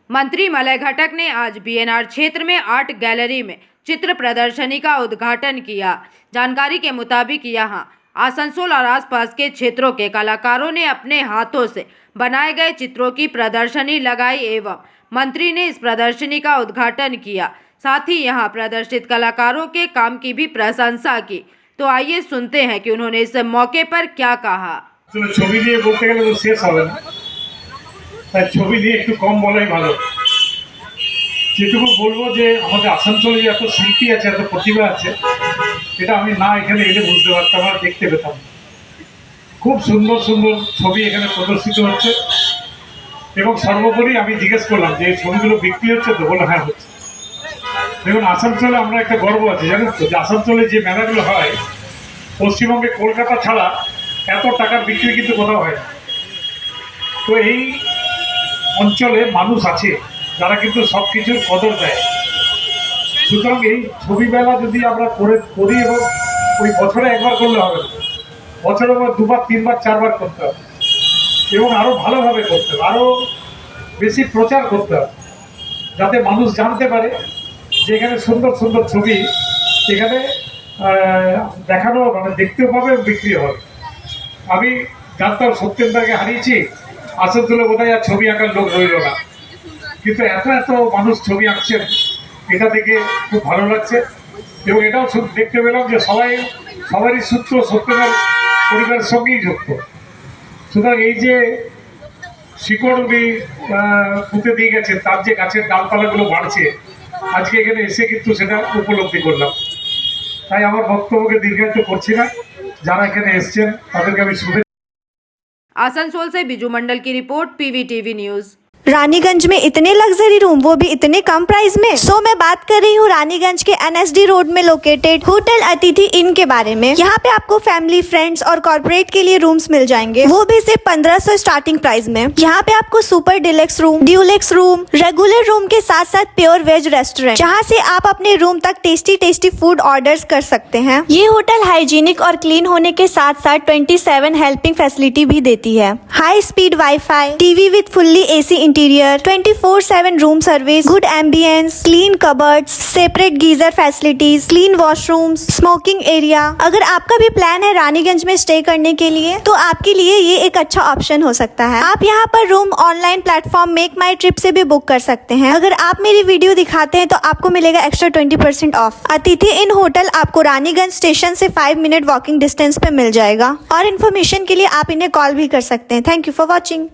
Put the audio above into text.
मंत्री मलय घटक ने आज बीएनआर क्षेत्र में आर्ट गैलरी में चित्र प्रदर्शनी का उद्घाटन किया। जानकारी के मुताबिक यहां आसनसोल और आसपास के क्षेत्रों के कलाकारों ने अपने हाथों से बनाए गए चित्रों की प्रदर्शनी लगाई एवं मंत्री ने इस प्रदर्शनी का उद्घाटन किया। साथ ही यहां प्रदर्शित कलाकारों के काम की भी प्रशंसा की। तो आइए सुनते हैं कि उन्होंने इस मौके पर क्या कहा। ছবি দিয়ে বলতে গেলে তো শেষ হবে না, তাই ছবি দিয়ে একটু কম বলাই ভালো। যেটুকু বলবো যে আমাদের আসানসোলে যে এত শিল্পী আছে, এত প্রতিভা আছে, এটা আমি না এখানে এলে বুঝতে পারতাম আর দেখতে পেতাম। খুব সুন্দর সুন্দর ছবি এখানে প্রদর্শিত হচ্ছে এবং সর্বোপরি আমি জিজ্ঞেস করলাম যে এই ছবিগুলো বিক্রি হচ্ছে তো? বলে হ্যাঁ হচ্ছে। দেখুন, আসানসোলে আমরা একটা গর্ব আছে, জানেন তো, যে আসানসোলে যে মেলাগুলো হয় পশ্চিমবঙ্গে কলকাতা ছাড়া এত টাকার বিক্রি কিন্তু কোথাও হয় না। তো এই অঞ্চলে মানুষ আছে যারা কিন্তু সব কিছুর কদর দেয়। সুতরাং এই ছবি মেলা যদি আমরা করি এবং ওই বছরে একবার করলে হবে না, বছরে দুবার, তিনবার, চারবার করতে হবে এবং আরও ভালোভাবে করতে হবে, আরও বেশি প্রচার করতে হবে, যাতে মানুষ জানতে পারে যে এখানে সুন্দর সুন্দর ছবি এখানে দেখানো, মানে দেখতেও পাবে, বিক্রি হবে। আমি জানতাম সত্যেন্দ্রকে হারিয়েছি, আসানসোলে বোধহয় আর ছবি আঁকার লোক রইল না, কিন্তু এত এত মানুষ ছবি আঁকছেন, এটা দেখে খুব ভালো লাগছে। এবং এটাও দেখতে পেলাম যে সবারই সূত্র সত্যেন্দ্র পরিবারের সঙ্গেই যুক্ত। সুতরাং এই যে শিকড় উনি পুঁতে দিয়ে গেছেন, তার যে গাছের ডালপালাগুলো বাড়ছে, আজকে এখানে এসে কিন্তু সেটা উপলব্ধি করলাম। তাই আমার বক্তব্যকে দীর্ঘায়িত করছি না, যারা এখানে এসছেন তাদেরকে আমি শুভেচ্ছা। आसनसोल से बिजू मंडल की रिपोर्ट, पीवीटीवी न्यूज। रानीगंज में इतने लग्जरी रूम, वो भी इतने कम प्राइस में। सो मैं बात कर रही हूँ रानीगंज के एनएसडी रोड में लोकेटेड होटल अतिथि इन के बारे में। यहाँ पे आपको फैमिली, फ्रेंड्स और कॉर्पोरेट के लिए रूम्स मिल जाएंगे, वो भी सिर्फ 1500 स्टार्टिंग प्राइस में। यहाँ पे आपको super deluxe room, Dulux room, regular room के साथ साथ प्योर वेज रेस्टोरेंट, जहाँ से आप अपने रूम तक टेस्टी टेस्टी फूड ऑर्डर्स कर सकते हैं। ये होटल हाइजीनिक और क्लीन होने के साथ साथ 27 हेल्पिंग फैसिलिटी भी देती है। High speed wifi, TV with fully AC interior, 24/7 room service, good ambience, clean cupboards, separate geyser facilities, clean washrooms, smoking area. अगर आपका भी प्लान है रानीगंज में स्टे करने के लिए, तो आपके लिए ये एक अच्छा ऑप्शन हो सकता है। आप यहाँ पर रूम ऑनलाइन प्लेटफॉर्म मेक माई ट्रिप से भी बुक कर सकते हैं। अगर आप मेरी वीडियो दिखाते हैं तो आपको मिलेगा एक्स्ट्रा 20% ऑफ। अतिथि इन होटल आपको रानीगंज स्टेशन से 5 मिनट वॉकिंग डिस्टेंस पे मिल जाएगा। और इन्फॉर्मेशन के लिए आप इन्हें कॉल भी कर सकते हैं। Thank you for watching.